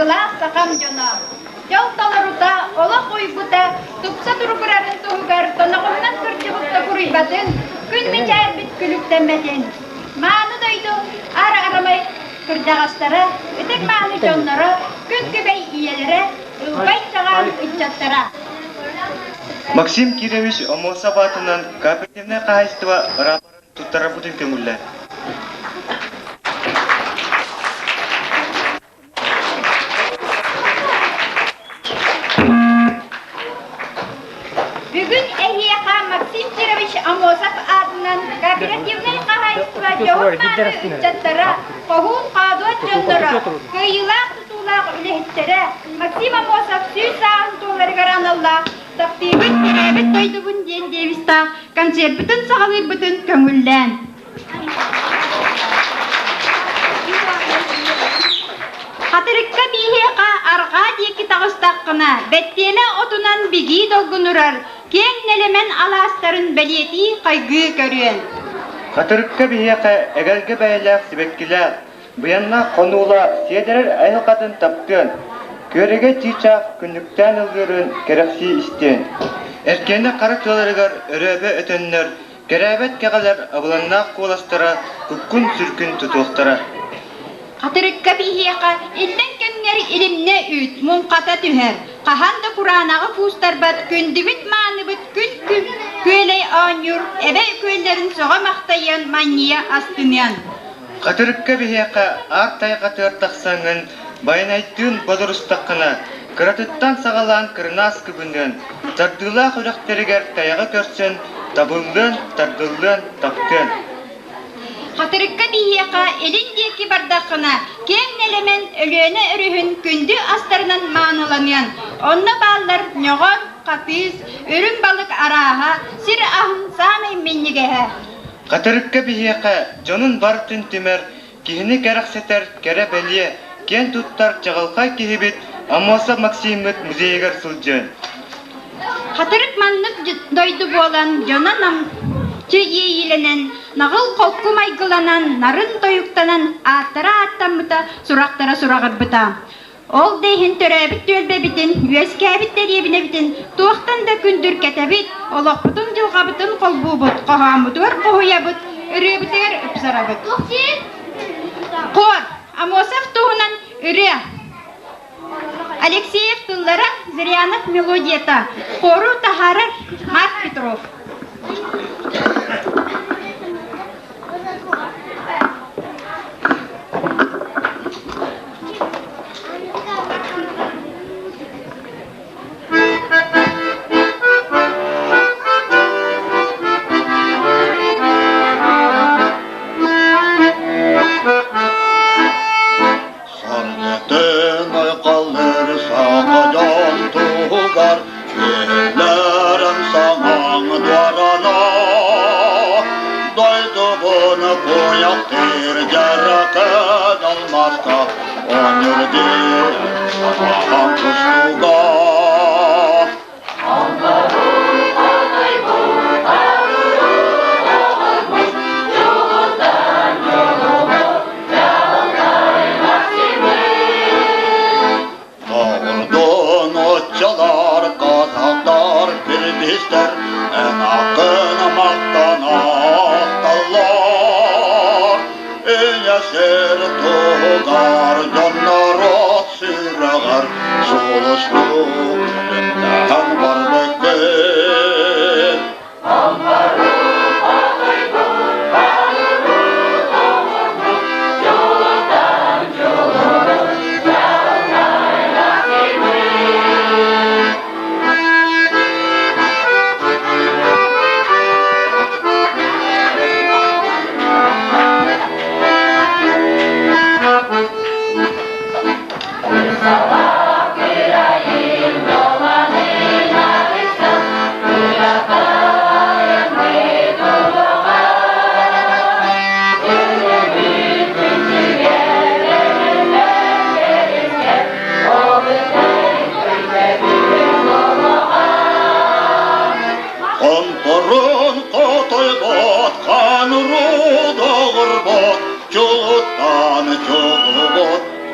Кайгыла сақам жона. Жол таларута, ола қойбута, тупса тұрғырарын тұғығар, тонағымнан көрчебутта күрейбатын, күн мечайыр бит күліктенбетін. Маны дойду, ара-арамай күрдағастары, үтек маны жонлары, күн көбей иелері, ұлбай саған үтчаттара. Максим Кирович Омосабатынан кооперативное хозяйство рапорын туттара будын көңілі. Бүгін әйеға Максим Кирович Омосап атынан кооперативное хозяйство жоғырманы үтчаттара, қоғын қадуат жонлары, көйілақ тұтулақ үлехеттері, Максим Омосап сүй сағын толары гараналла, Таптыбыт көрәбіт көйдігін ден девіста, концерт бүтін сағалыр бүтін көңілден. Қатырыққа бейхеқа арға декі тағыстаққына, бәттені отынан бігі долғын ұрар, кен нелемен аластарын бәлеті қайғы көрген. Қатырыққа бейхеқа әгәлгі бәйеләк себеккілер, бұянна қонула седерер айылқатын тапқын. Көреге тичақ күндіктен ұлғырын керекси істен. Әркені қарық жоларығар өрөбі өтінлер, керәбет кеғалар абыланнақ қоластыра, күккін сүркін тұтуқтыра. Қатырыққа бейхеқа елден көнгер илімне үт, мұнқата түхер. Қаханды құранағы фустар бат, күндіміт маны бұт, күн көйлей анюр, әбе көйлерін соға мақтайын мания астымян. Қатырыққа бейхеқа артай қатыр тақсаңын, Байнайттын бадырыстаққына, кыратыттан сағалан кырнас күбінден, тардыла құлақтарығар таяғы көрсен, табылдын, тардылдын, таптын. Қатырыққа бейеқа елін декі бардаққына, кен нелемен өлені үріхін күнді астарынан маңыланын. Онна баллар нөғон, қапыз, үрін балық араға, сир ахын самай меннігеге. Қатырыққа бейеқа жонын бар түн түмер, кихіні кәрақсетер кәрі бәлие, Кен туттар чағалқа кехебет, Омосап Максимет музейгар сылжын. Қатырық маннық дойды болан, жона намчы ейіленен, нағыл қолқы майғыланан, нарын тойықтанан, аттара аттамыта, сұрақтара сұрағыр бұта. Ол дейін төрәбіт төлбе бітін, өскәбіт дәребіне бітін, туақтан да күндір кәтәбіт, олақ бұтын жылға бұтын қолбу бұт, қоғамыдыр қоғыя бұт, үрі бұтығар үпсара бұт. Қор! Омосап туғынан үрі. Алексеев тұллара, Зырянов мелодията. Хору тахары Марк Петров.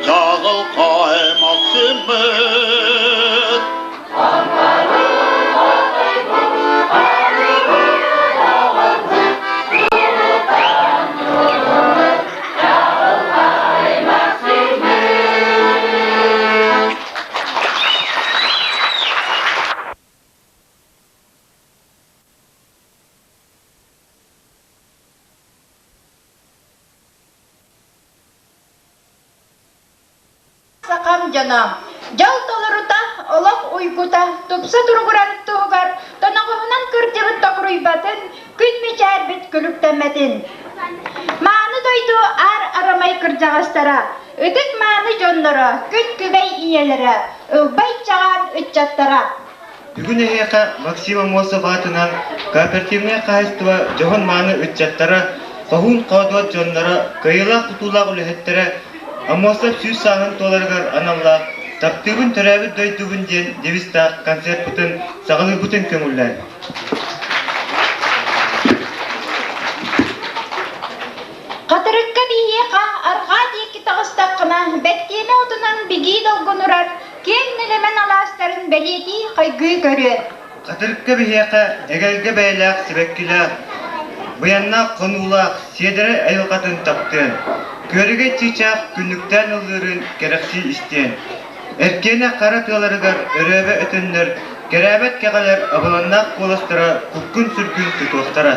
Çağıl kayma Максимыт. Сақам жанам. Жал толырута, олақ уйгута, тупса тургуран тугар, тонағығынан күрдебіт тоқруйбатын, күн мечар бит күліктәмәдін. Маны дойду арамай кыржағастара, үтік маны жонлары, күн күбәй иелері, ұлбай чаған үтчаттара. Бүгін әйеқа Максима Мосов атынан кооперативне қайыстыва жоғын маны үтчаттара, қоғын қаудуат жонлары, кайылақ құтулақ үліхеттері, Амосов сүйіз сағын толарғар аналла, таптығын түрәбі дойдығын ден девістақ концерт бұтын, сағылы бұтын көңілләр. Қатырыққа бейеқа арға дейкі тағыстаққына, бәттені отынан бігі долғын ұрар, кен нілімен аластарын бәлеті қайгы көрі. Қатырыққа бейеқа әгәлгі бәйләқ себеккіләқ, бұянна қонулақ, седірі әйілқатын таптын. Көріге тичақ күнліктен ұлырын керекси істен. Әркені қара тыларығар өрөбі өтіндір, керәбет кеғалар абыланнақ қолыстыра, күккін сүргін тұтуқтара.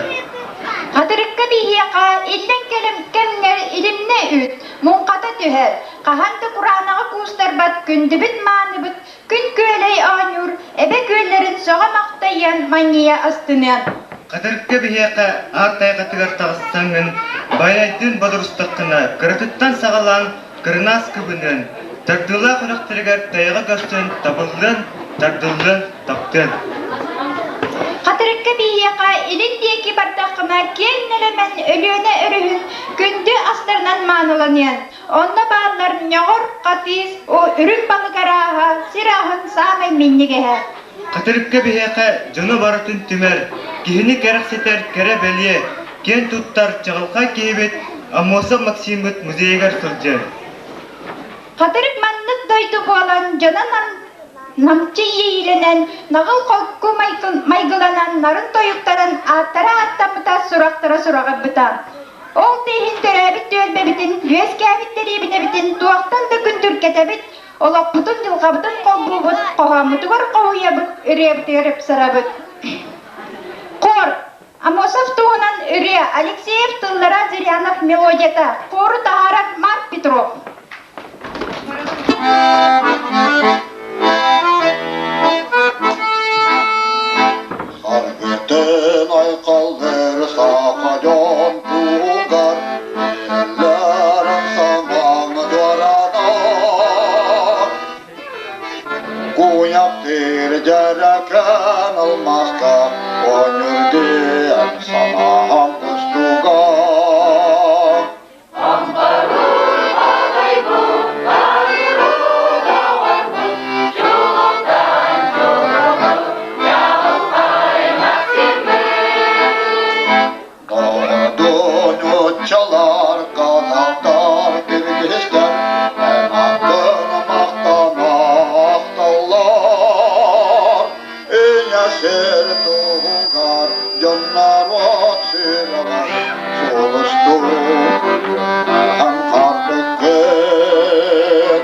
Қатырыққа бейеқа елден келім кәмгер илімне үт, мұңқата түхер. Қағанды құранағы қуыстар бат, күнді біт маны бұт, күн көлей анюр, әбе көлерін соға мақтайын мания астынан. Қатырыққа бейеқа артай қатығар тағыстаңын, байлайдың бадырыстыққына, кірітіттан сағалан, кірінас күбінін, тардыла құрықтырығар таяға көстін, табылдың, тардылдың, таптың. Қатырыққа бейеқа еліндегі бардақына келнелемен өліөне өрігін күнді астарынан маныланын. Онда бағыларын яғыр қатыз, о үрін балығараға, сирағын сағай меннігеге. Қатырыққа бейеқа жоны барытын түмер, кихini керексетер кере бәлие, кен туттар чағылқа кейбет, Амосов Максимыт музейгар сылжыр. Қатырық маннық дойды болан жона намчы ейленен, нағыл қолку майгыланан, нарын тойықтаран, аттара аттамыта сұрақтара сұрағы бұтан. Ол дейін төрәбіт өлбәбітін, лөз кәбіттері бінебітін, туақтан да күндір кетебіт, олақ бұтын жылғабытын қолбу бұт, қоғамытығар қоуя бұт, үребіт өріп сарабыт. Қор, Амосов туғынан үрі, Алексеев тыллара Зырянов мелодията, қоры тағарап Марк Петров. Sargıtın aykaldır sakayon tuğar, ellerin samanı doranar. Kuyak bir cereken olmazsa, onurdiyen sana kustugar. Çalar kanatlar girgizler, en hakkını maktamaktalar. En yaşır tuğar, canlar ot sürüver, soluştur, hem kardık gel.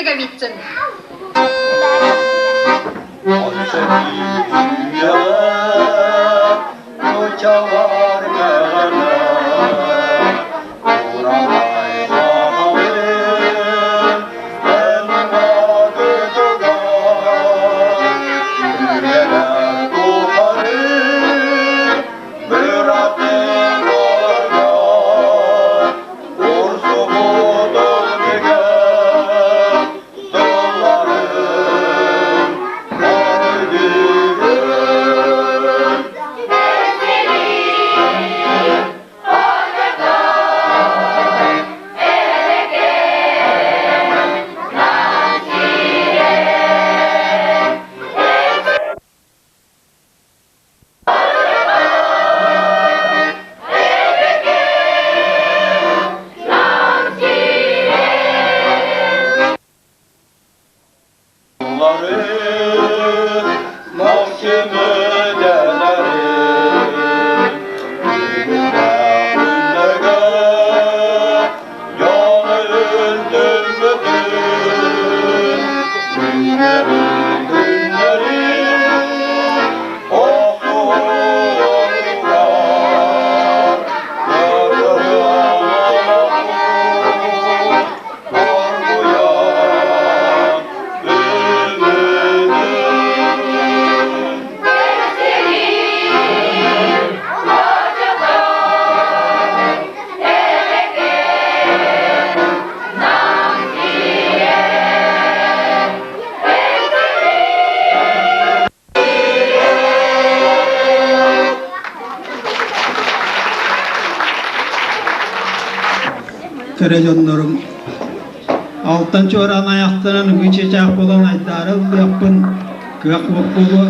Наговицын. Televizyonlarım alttan çoran ayaklarının geçecek olan aydarıl yapın kıyak vakbulu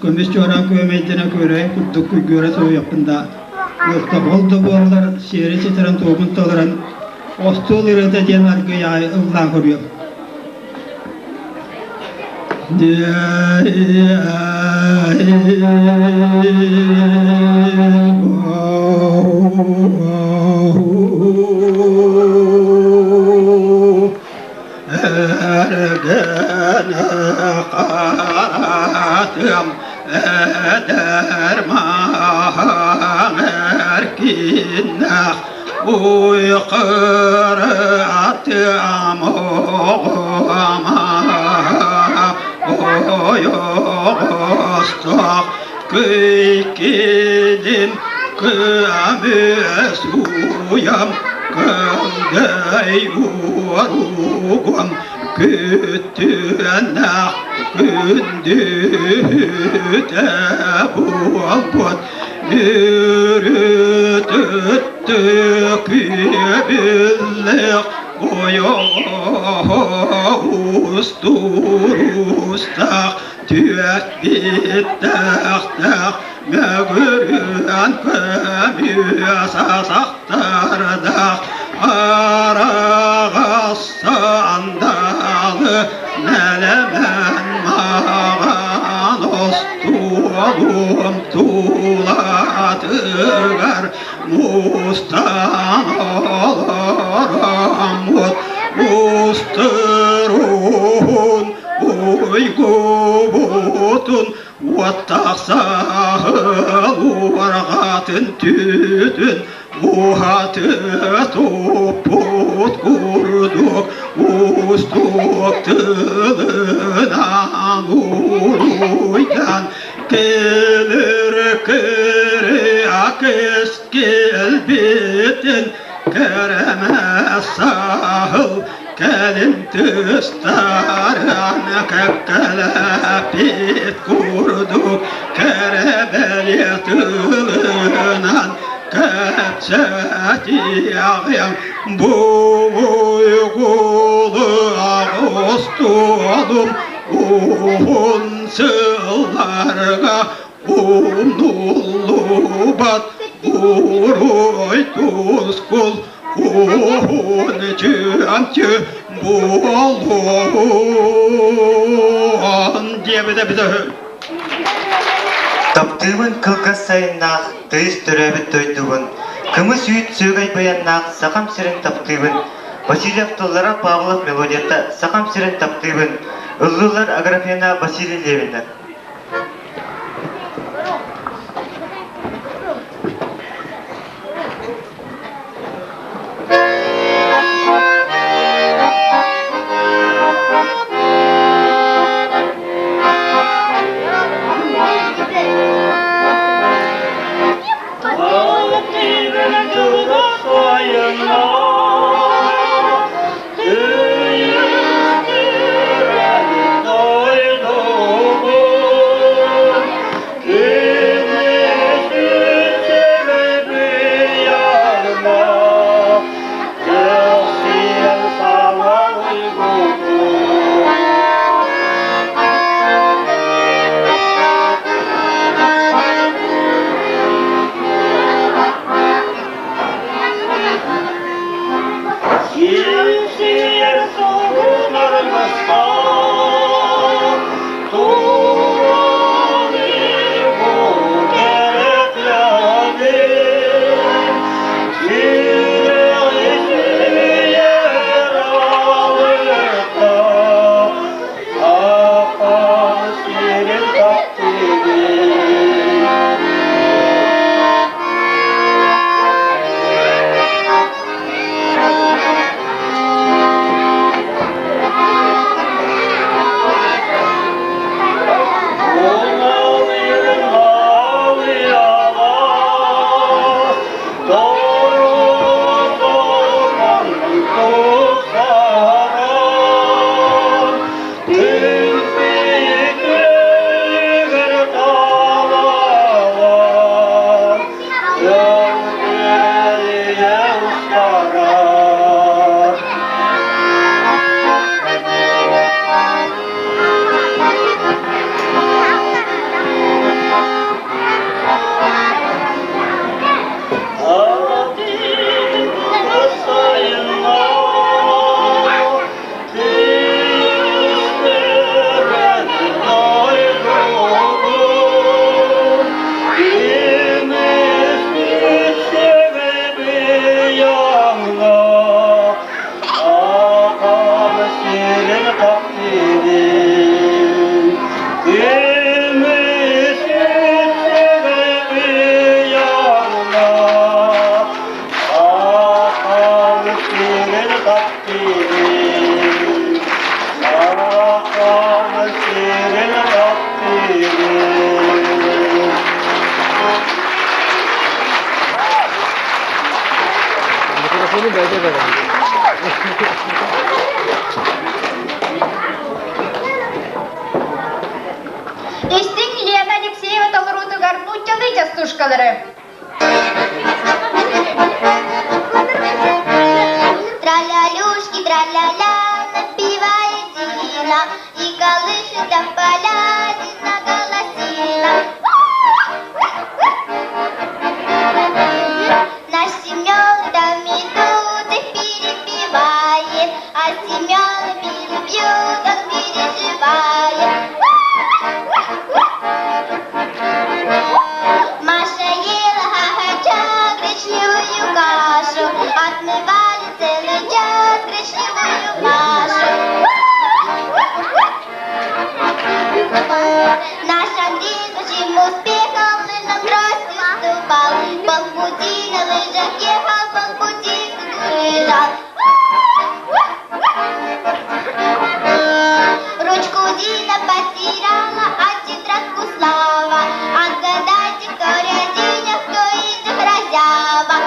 kömüş çoran kömeydine göre kutluk göre soğuk yapında yokta oldu bu aralar şehri çetiren toğun toğuran ostul irade diyen argıya ıvlan kuruyor. Qaratım derman erkinah uyqıratım oğama oyostak kıykidim kımes uyam kınday urugum kütünak kündüde bulbut yürütüttük billik usturustak tüet bittak mögürün kömüsa saktardak arağas sandalı nelemen mağan ostulum tulatıgar mustan olaramut musturun uygubutun vattaksahıl vargatın tütün Muhatı toput kurduk ustuk tılına nuruydan gelir kırıyak eskil bitin keremez sahıl kelin tüstaran kekkelepit kurduk kerebeliyatılınan Kepseti ağayan bu uygulu ağustolum Uhun sıllarga unullu bat Uruy tuzkul uhun çömçü buğuluğun diye bize Таптыгын кылгас сайыннах тыйыс төрөбүт тойдугун кымыс үйт сөөгөй баяннах сакам сирин таптыгын Васильев Толлара Павлов мелодията Сақам сирен таптыбын. Ыллылар Аграфена Василий Левина. Эстин Лена Алексеева Толруту Гарпуччалы частушкалары. Траля-люшки, траля-ля, напевает Дина, и колышет до поля Дина голосина. Наш Семен там идут и перепевает, а Семен перебьют, он переживает. Маша ела ха-ха-ча гречневую кашу, отмывали целый час гречневую Машу. Наш Андрей с большим успехом лыжном трости ступал, полпути на лыжах ехал, полпути в саду лежал. Ручку Дина потеряла, а тетрадку Слава. Отгадайте, кто рядиня, кто из них разява.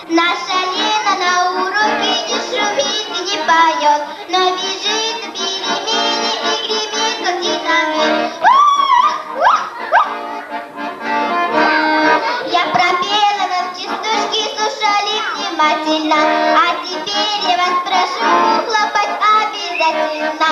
Наша Лена на уроке не шумит и не поет, но бежит в перемене и гремит, как динамит. Я пропела нам частушки, слушали внимательно, а теперь я вас прошу хлопать обязательно.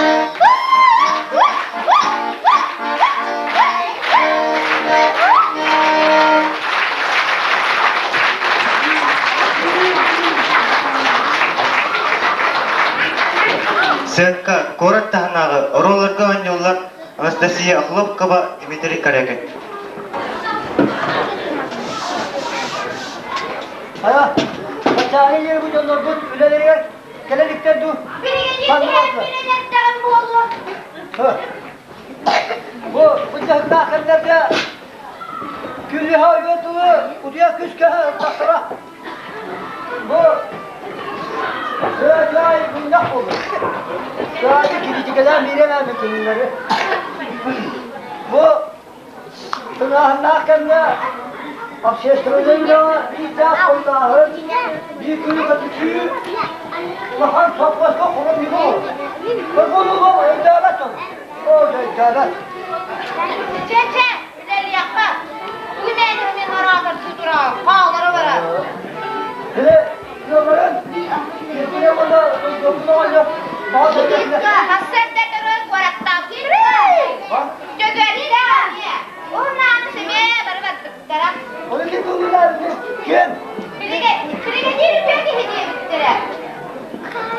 Сыакка корат таханагы ороларга аньоллар Анастасия Хлопкова, Дмитрий Корякин. Aya, kaçağın yeri bu canlar bu üleleri yer. Gelelikten dur. Bu cahillâkellerde külli hayvanlığı uduya küske taktıra. Bu acayip günah olur. Sadece gidici kadar miremem bunları. Bu günahın hakkında Akşestrolüyle İzzat Allah'ın bir günü katıcıyı Mahan saplaşma kurum gibi olur. Ve bunu bu adalet olur. O da adalet. Çeçe, güzel yapma. Bugün benim merakı tutura, bağları var. Hele yolların kendine bana dokunu alacak. Bazı yerine. Hasırda durun, koraktan girmeyin. Gögölde. Ondan semeye barbat taraf. Onu kim buldular? Kim? Birine girip peki hediye bittiler.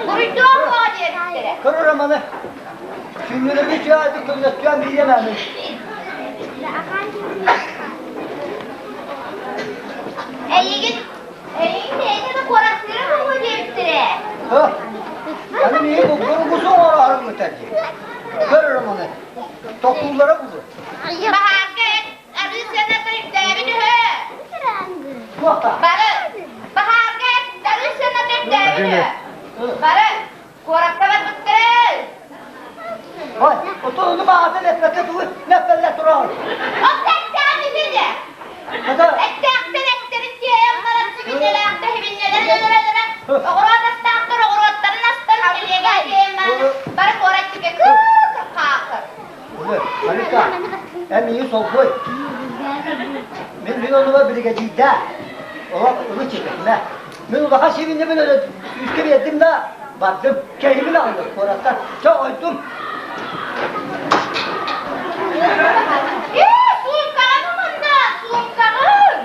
Buruştuğum bu hediye bittiler. Kır romanı. Şimdi de bir çağırdı kıllatacağım diyemem. Eyin neydi de korakları mı hediye bittiler? Ha? Hani niye bu kurgusu var arım mı tercih? Kır romanı. Tokullara buldu. Bahar gel, arı sana kırıp devini he. Muhtar. Bahar gel, arı sana kırıp devini. Koraklar bittiler. Vay, oturdu bağırdı nefret duyu, nefret durar. O tekten bizi. Hadi. Ekten diye yanlara siginlere akta hibinlere. Orada staktır, orada nasıl geliye geldiğim ben. Bari korak çıkıyor, kakır. Öyle, harika. Hem iyi sol koy. Ben onunla birlikte ola onu çektim ben. Ben o daha sevindim ben öyle üstü bir ettim de baktım keyfini aldım koraktan. Çok oydum. Suyum kalın bunda, suyum kalın.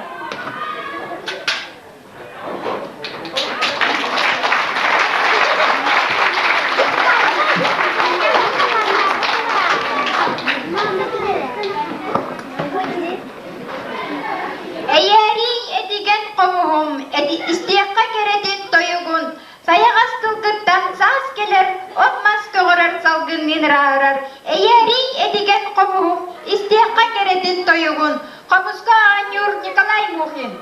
Eğeri edigen kovuhum, istiyakka keredin toyugun, sayağız kılgıttan sağız gelir, otmaz kıgırar salgın minrağırar. Eğeri edigen kovuhum, istiyakka keredin toyugun, Kamuska Anyur Nikolay Muhin.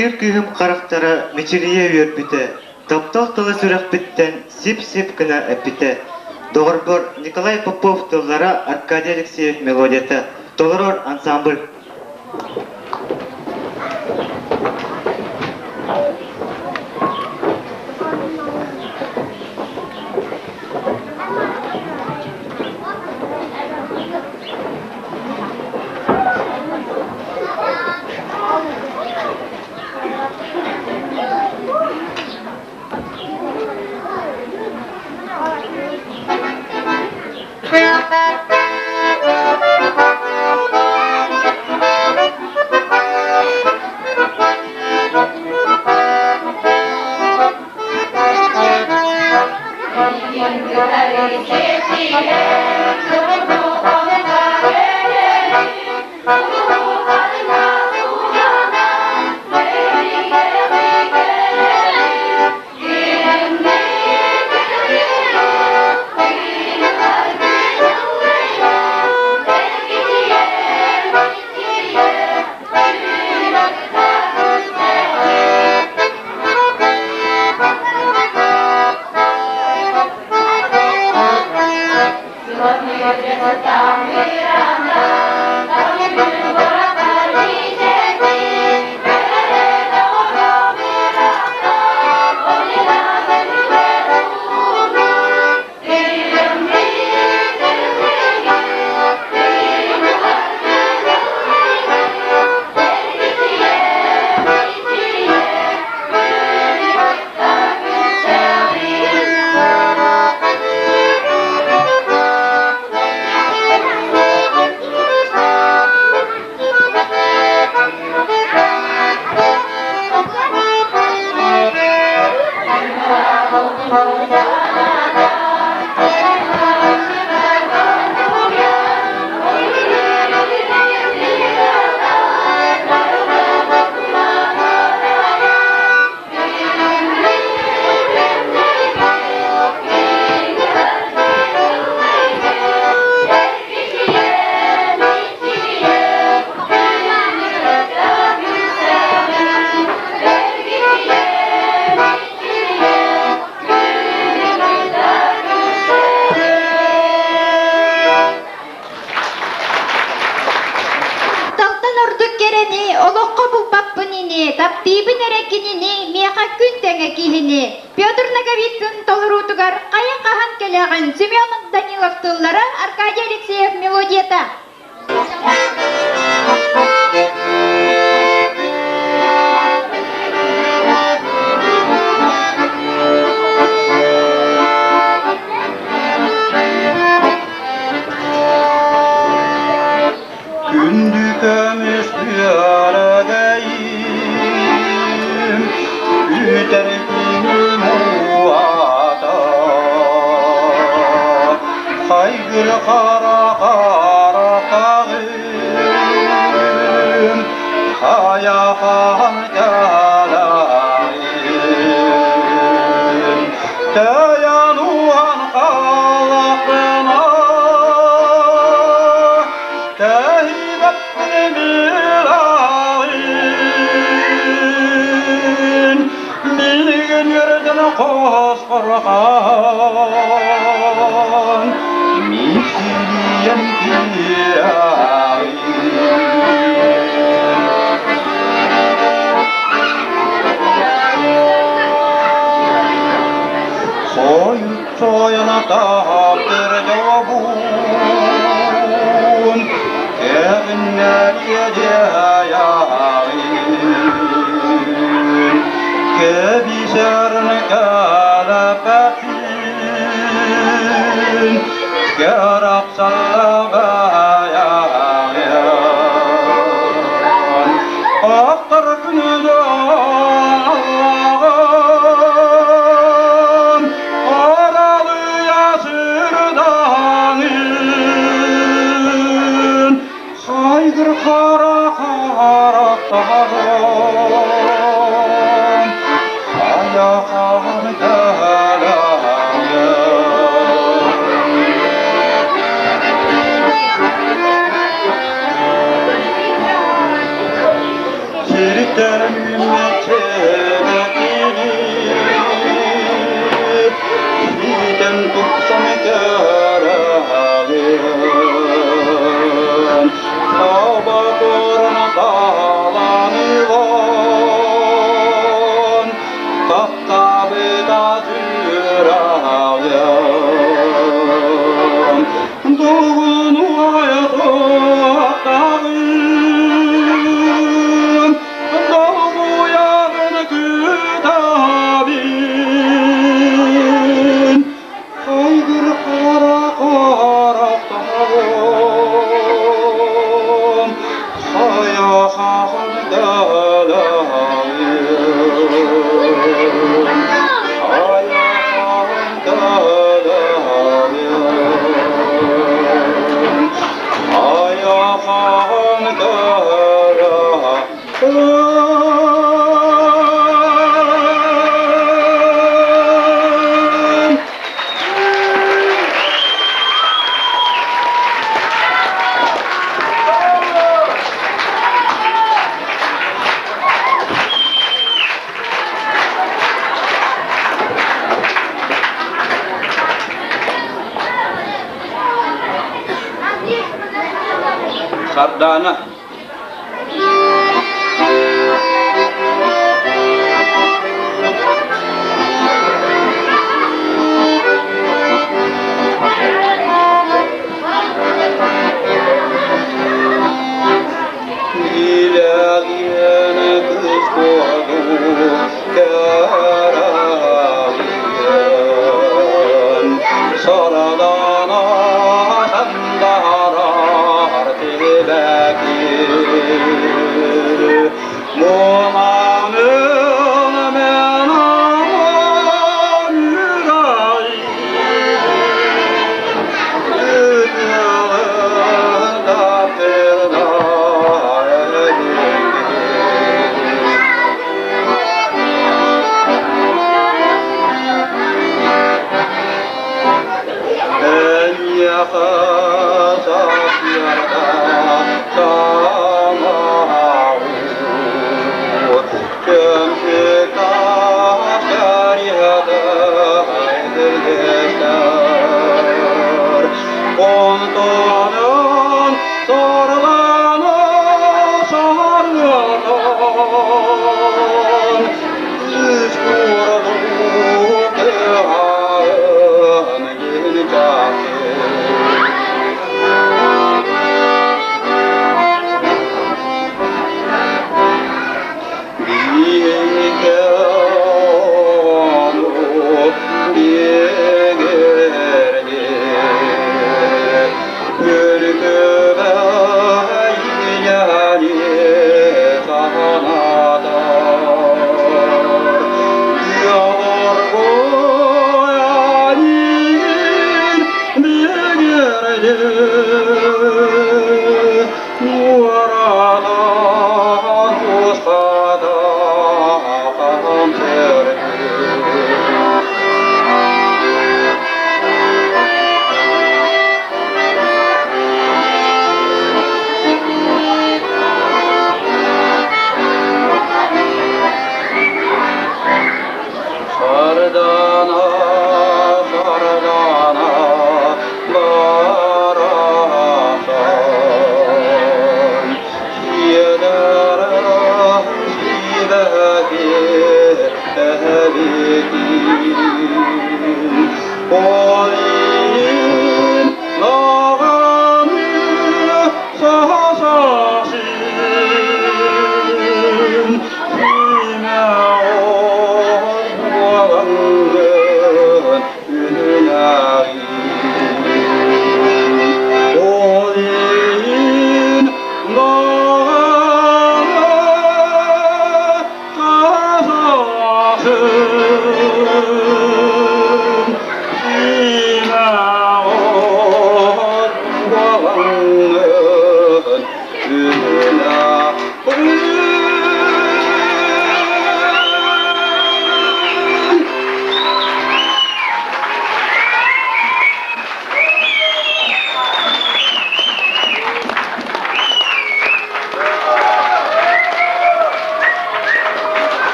Fakir kühüm karaktara meçiliye yörpüte. Taptaq tılı sürek bitten sip-sip kına epite. Doğrbor Nikolay Popov tıllara Arkadiy Alekseyev melodiyata. Толорор ансамбль. Таптибин эрекинини меха күнтеңе кихини. Петр Наговицын толырутугар кая кахан келеген Семен Данилов тыллары Аркадий Алексеев мелодията. Kündükömüş büyüregeyim, üterkinim uğada. Haygır kara kara kağım, hayahan kalayım. Dayanuhan kalakına, Korkan misliyen kirayim. Soyut soyuna taptır cevabun, kevinler yedeyayim. Kebisarını kalapatin, kerap sallagayan. Aktar günüde Allah'ım, aralı yazırdanın, saygır kara kara dağın, ayakan kalayan. Şeritlerim ümmet görəğin Aba qorna dağlanıvan Qapqabıda cürəğin Doğunu ayaqdağın Doğu yağını kütabin Aygır qara qaraqtağın Sayaqağın dələyin Sayaqağın dələyin Ayağın dələyin Sardana İlahiyene kız kodu kerağin Saradana sandarar tebekir Mulanın men aman yüreğin Dünyanın daptırına En yakasas yarda tamahu Kömşük taşlar yada aydırgeçler Kontonun sorlanı sarlanan Üç kurulu kağın yeni cahil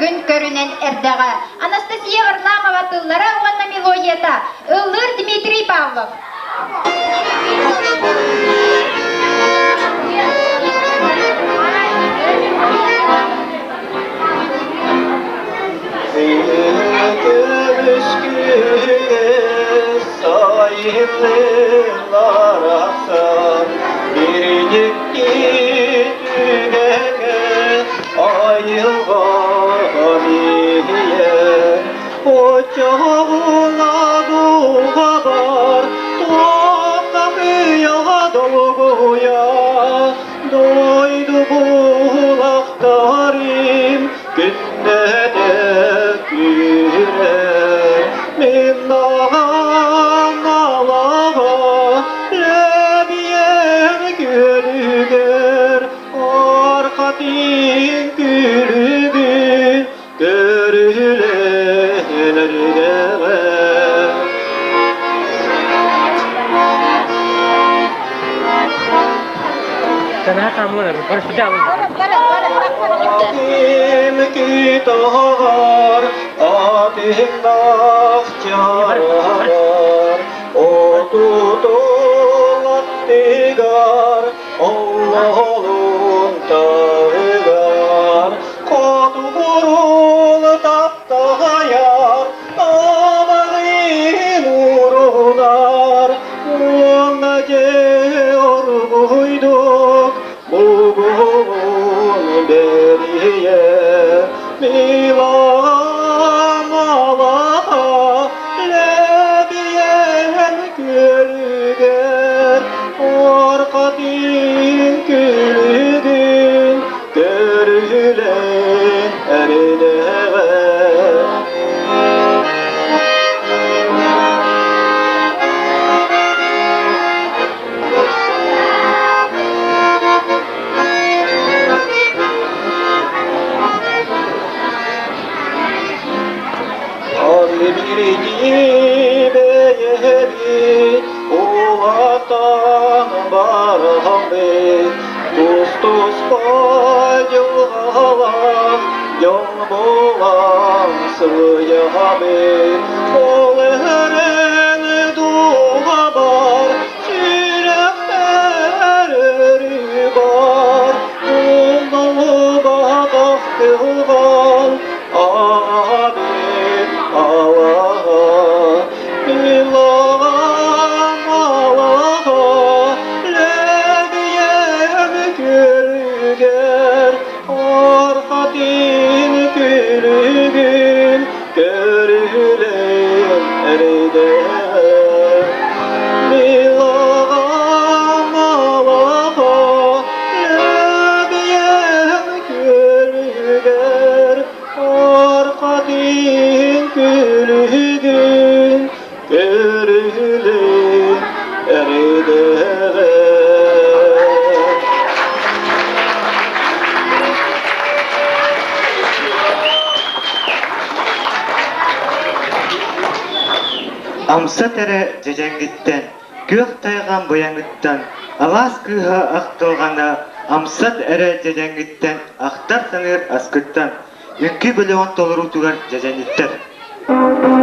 күн көрүнен эрдеге. Анастасия Варламова тыллара уанна мелодията. Ыллыр Дмитрий Павлов. Sayınlar aksan biricik gitügege ayılganiye ocağına duğa var toplamaya dolguya doydu bulaktarim günde de gürer minnağan alağa lebiyem gülüger arkatin gülügün görülenlerine Atim gitar, atim nakçalar, otutun attigar, Allah'ın tağıgar, kotu kurul tahtayar, damarın uğrunar, onnace orguyduk, bugün beriye milan alaha lebiyen gülger orkatin gülgün görülen erdeğe Beyeri ulatan barhambe Tustus payıgalan Yol bulan sıyabe Ol eren duha bar Sürekler örü bar Uldalı badak kılgan Abi Allah'a milan Allah'a lebiyem gülger arkatin gülgün görülen erde milan Allah'a lebiyem gülger arkatin gülgün görülen erde Amsa tere jejengitten, gök taygan boyangıttan, avaz kıha aktolgana, amsat ere jejengitten, aktar sanır askıttan, ünki bölüğün toluru tugan jejengitten. Thank you.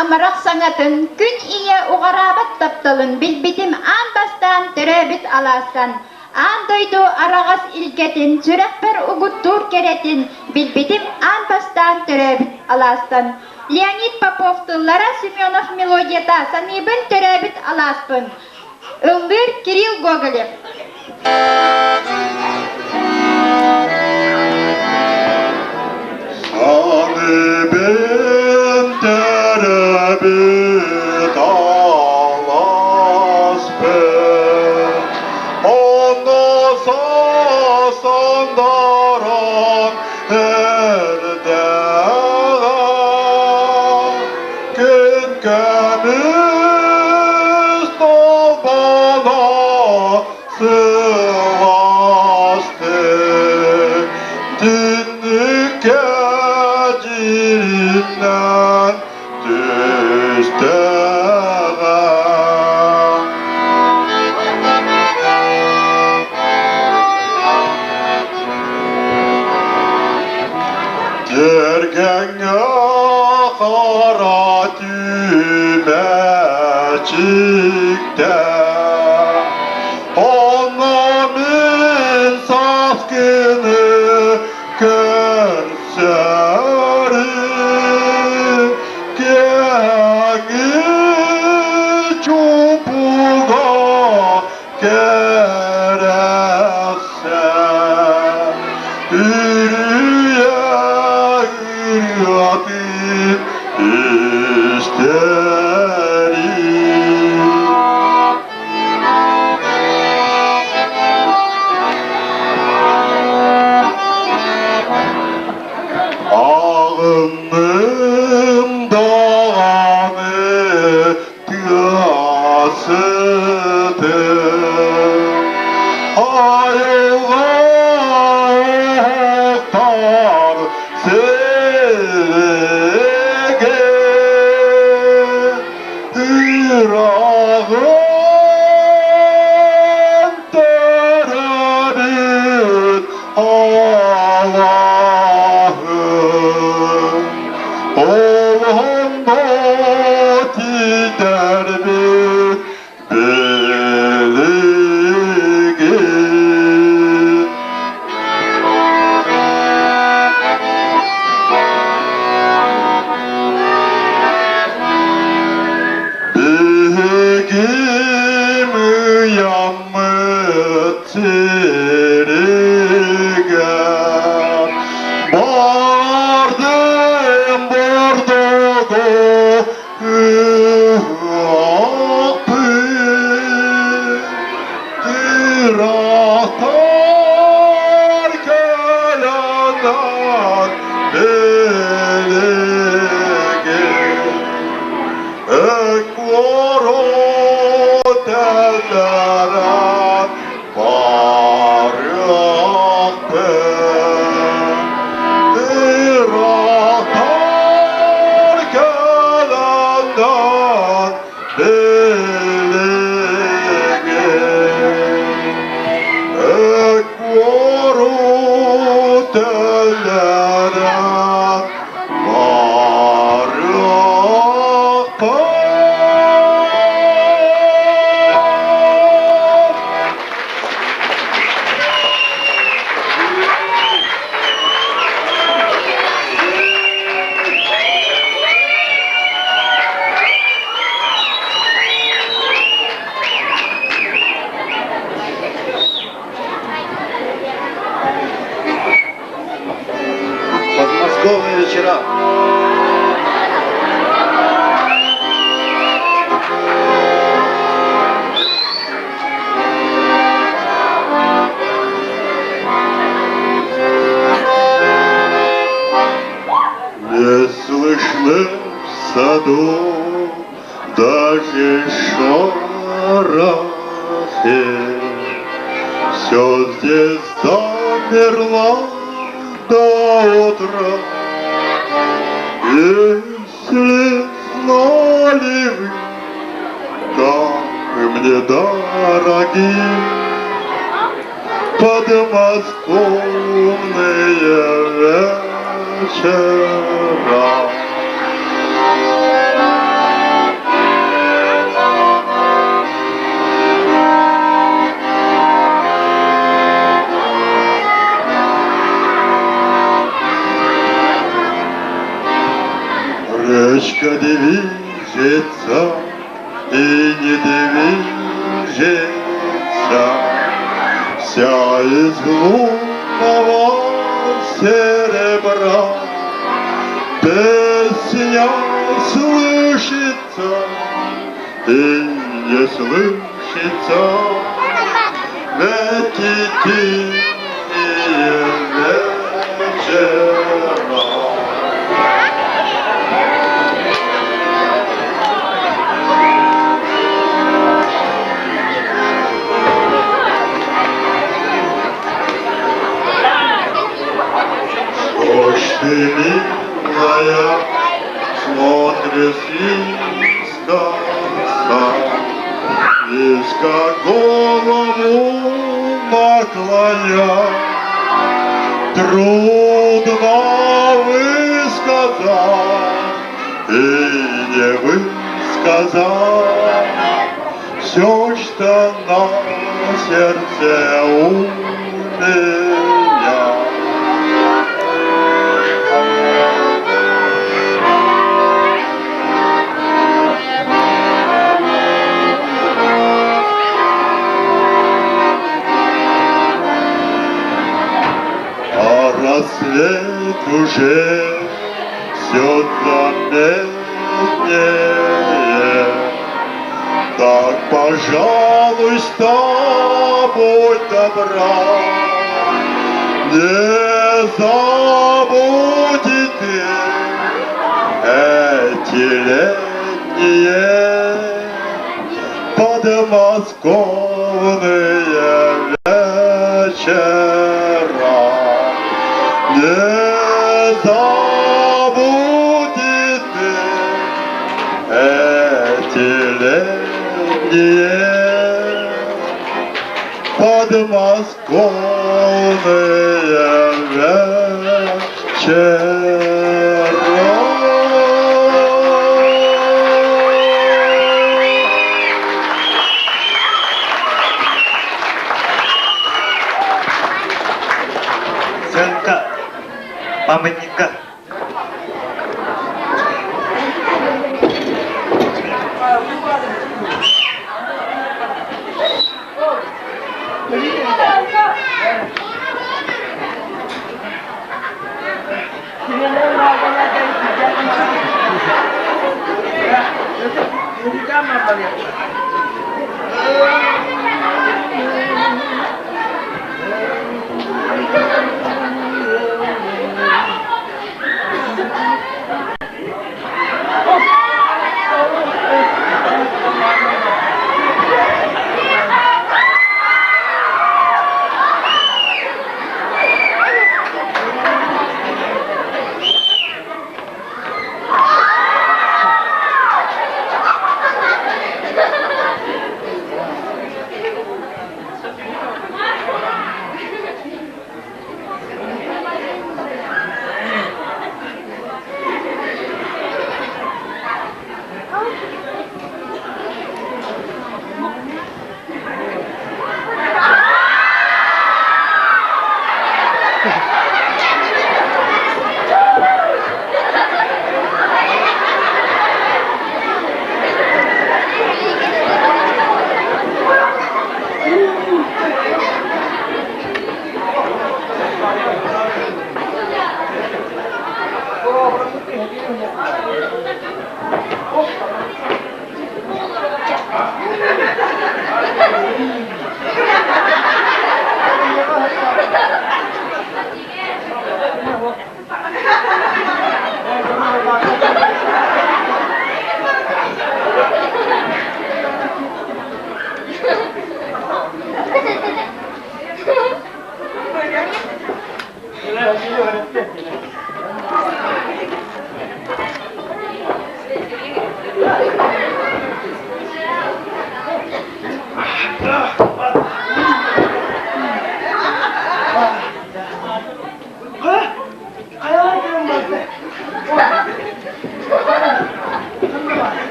Amarak sanatın, gün iye uğarabat taptalın, bilbitim an bastan, törebit alastan. An doydu arağas ilketin, sürekper uguttur keretin, bilbitim an bastan, törebit alastan. Leonid Popov'tu, Lara Semyonov melodiyata, sanibin törebit alaspın. Ildır Kirill Gogolev. Sanibin terebit alaspın, onda sasandaran erdeğe, gün kemiz dolbala sıvastı, dinlike cirinden düşteğe. Dergenge kara tümeçikte, anamın saskını könseri, gengi çubuğa gerekse, yürüye yürüyatın isteri. Ağınım dağını tüyasıdır, ayılğaktar sevge, hürağın terebit Allah'ım, Allah'ım derbit beligi. Bihigim uyanmı tirige, bardım bordogo ahpı, tirahtar kelanan belege. Ekvaro tellere var подмосковные вечера. Не слышно в саду даже шорохи. Все здесь замерло до утра. Если знали вы, как мне дороги подмосковные вечера. Речка движется и не движется, вся из лунного серебра. Песня слышится и не слышится в эти тихие вечера. Что ж ты, милая, смотришь низко голову наклоня? Трудно высказать и не высказать все, что на сердце у меня. Рассвет уже все заметнее, так, пожалуй, с тобой добра не забудете эти летние подмосковные вечера. Не забудете эти летние подмосковные вечера. Сенка, памятника.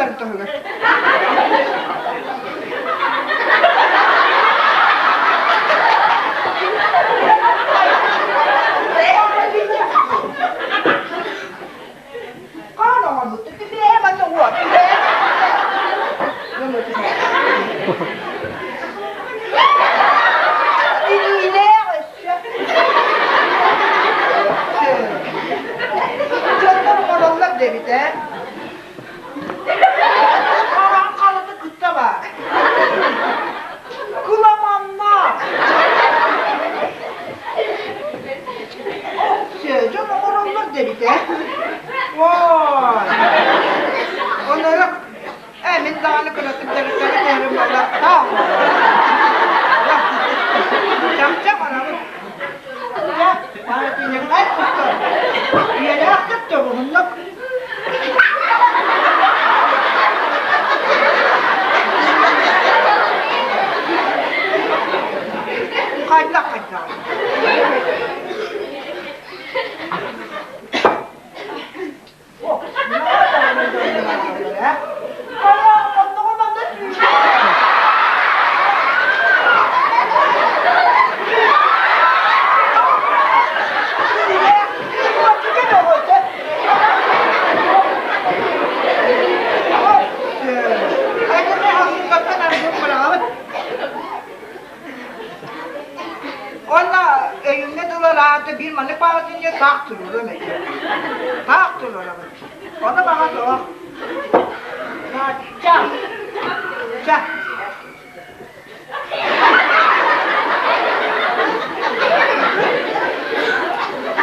yılları tohuyor. Kan on, mutta te heman no huot. Devite. Kalan kalıdı kıtta var. Kulamanma. Canım orallar devite. Vay. Onları emin dağını kıratıp devitleri devrim valla. Tamam. Çamçam aramı. Ya, bana dinle kaç kıtta. Yere akıttı bununla. Kayla. Oh, ne var böyle? Allah'ım, ne olmam da Ona evinde dolarlardı bir malık bağlayınca taktırır öyle. Taktırır öyle. Ona bakalım o. Çak. Çak.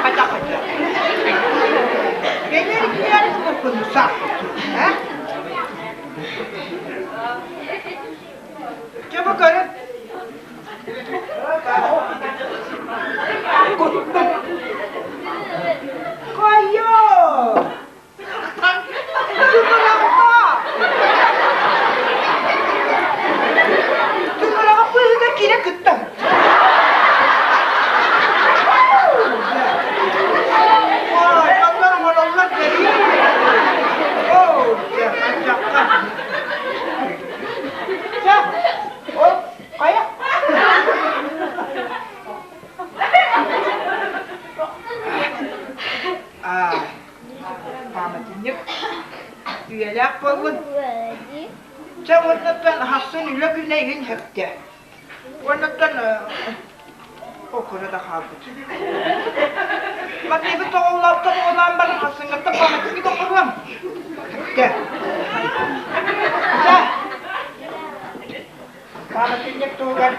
Kaçak. Benim iki yarısı kokundu sağ. He? Çabuk görün. Kayo! Tumulak ka! Tumulak ako yung kinakutang. Ay, ang naman dali. Oh, siya ka. Siya! Oh, kaya? Pamatinlik üyeler bolun. Çavundan hassın ile güneyin hepte. Ondan okura da kaldı. Bak evi toğulapta olan bana hassın da pamatinlik okurum. Hepte. Güzel. Pamatinlik toğular.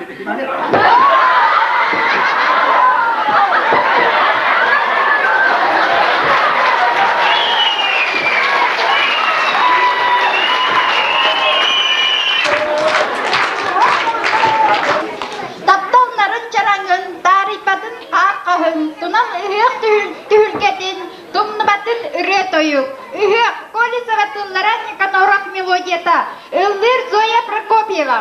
Tunam ühük tühülketin, tumnubatın üre toyuk. Ühük kolis avatulların kanorak melodiyata. Ылдыр Зоя Прокопьева.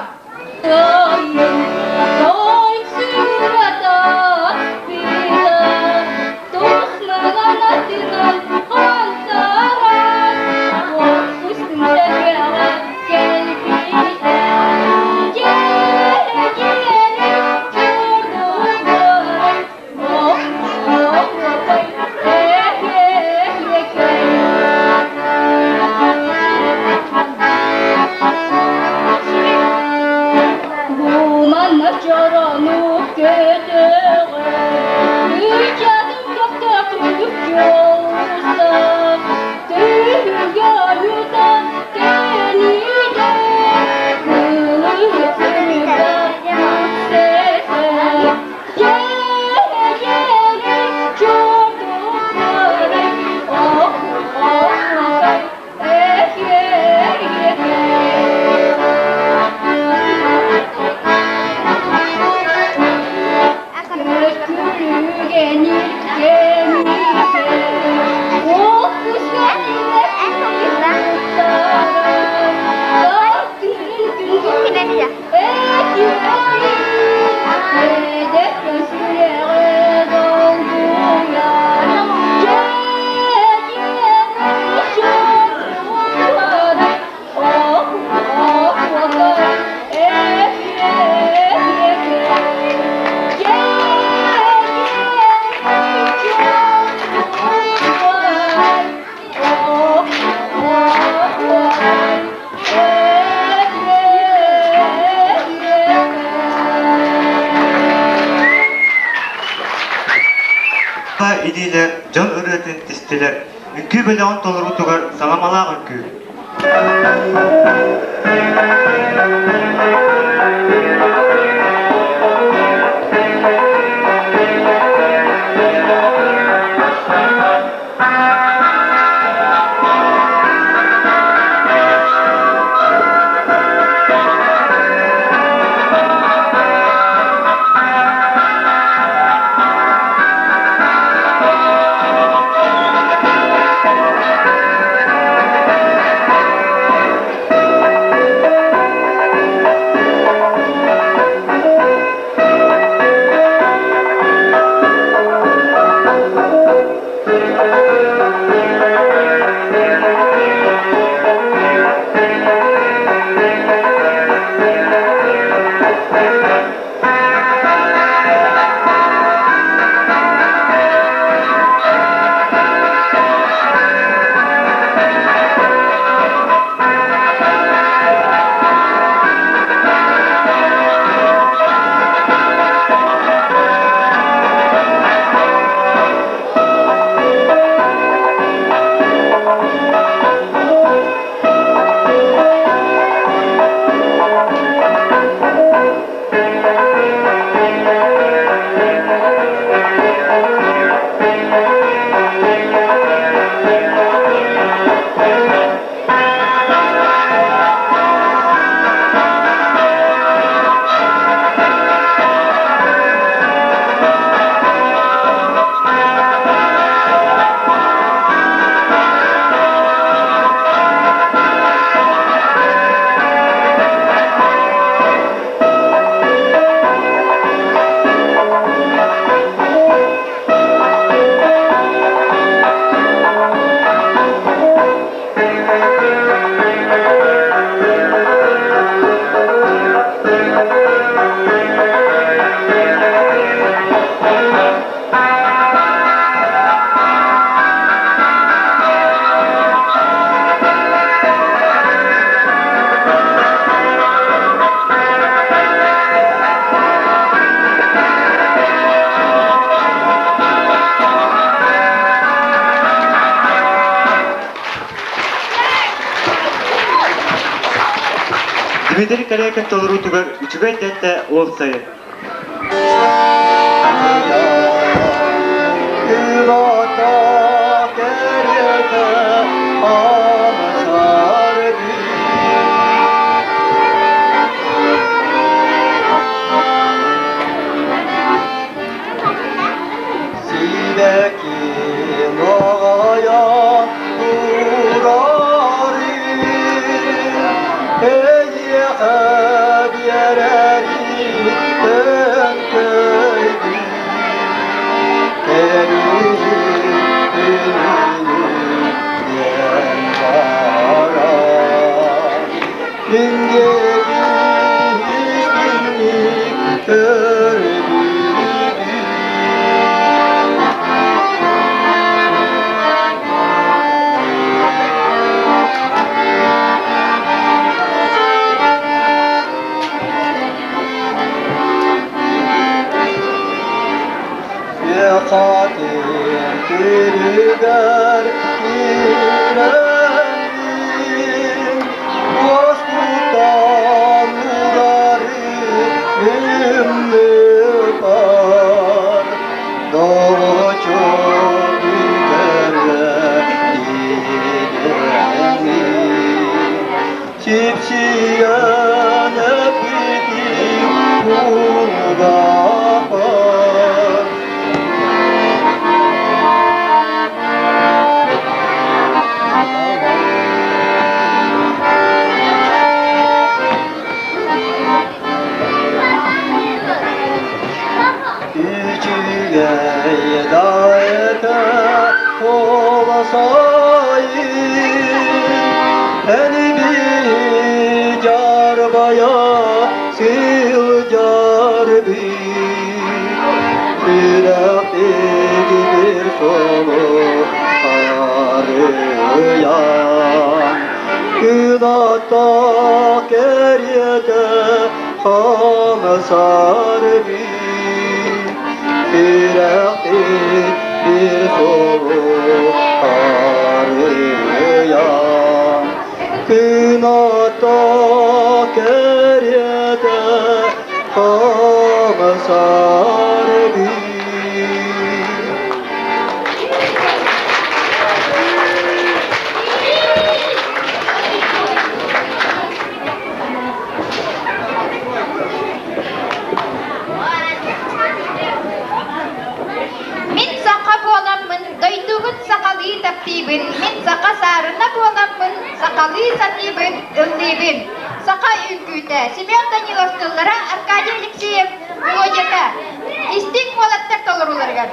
Lloro idiler, can örüyeten tistiler. Ünkü beleğin toluru tugar, salamalağı ünkü. Dimidir kaleyken toluru tugar, üçüge dette ol sayı. Sarbi, firaqi bir soğarıyan gün ata keriyede kamasar bir Min saka bolamın, doyduğun sakalı taptibin, min saka sarına bolamın, sakalı satibin, öldibin. Saka ülküde, Semyon Danilos'tullara, Arkadiy Alekseyev, Volodята. İstik molatlar tolurlargan.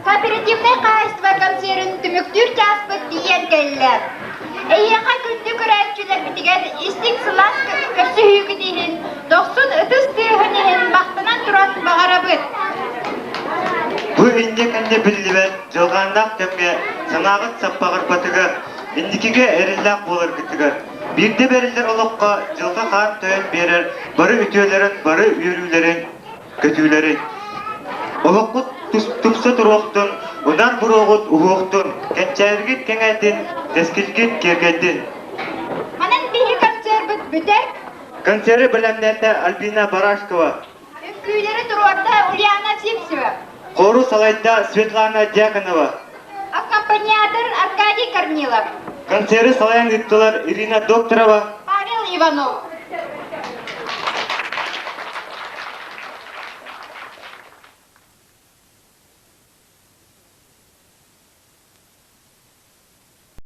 Кооперативный кайство концерн түмүктүр часпыт диен келлер. Эйяка күндү көрәчүләр битигән истик сылас көсүһүгү диһин, 90 ытыс тыһынын бактынан турат багарабыт. Bu indik indi bildiber, жылғандақ төмге, санағыт саппағыр патыгы, индикіге әрілләк болыр күтігі. Бірді берілдер олыққа жылғы қан тойын берер, бары үтелерін, бары үйрілерін, көтілерін. Олыққы тұпсы тұруқтың, ұдан бұруғыт ұғықтың, кәнчәргіт кәңәтін, тәскілгіт кергәтін. Манан биһи концерт бүтер. Концерты білімдерді Альбина Барашкова. Үкүйләре туруарда Ульяна Сипсева. Хору салайда Светлана Дьяконова. Аккомпаниатор Аркадий Корнилов. Концерты салайын Ирина Докторова. Павел Иванов.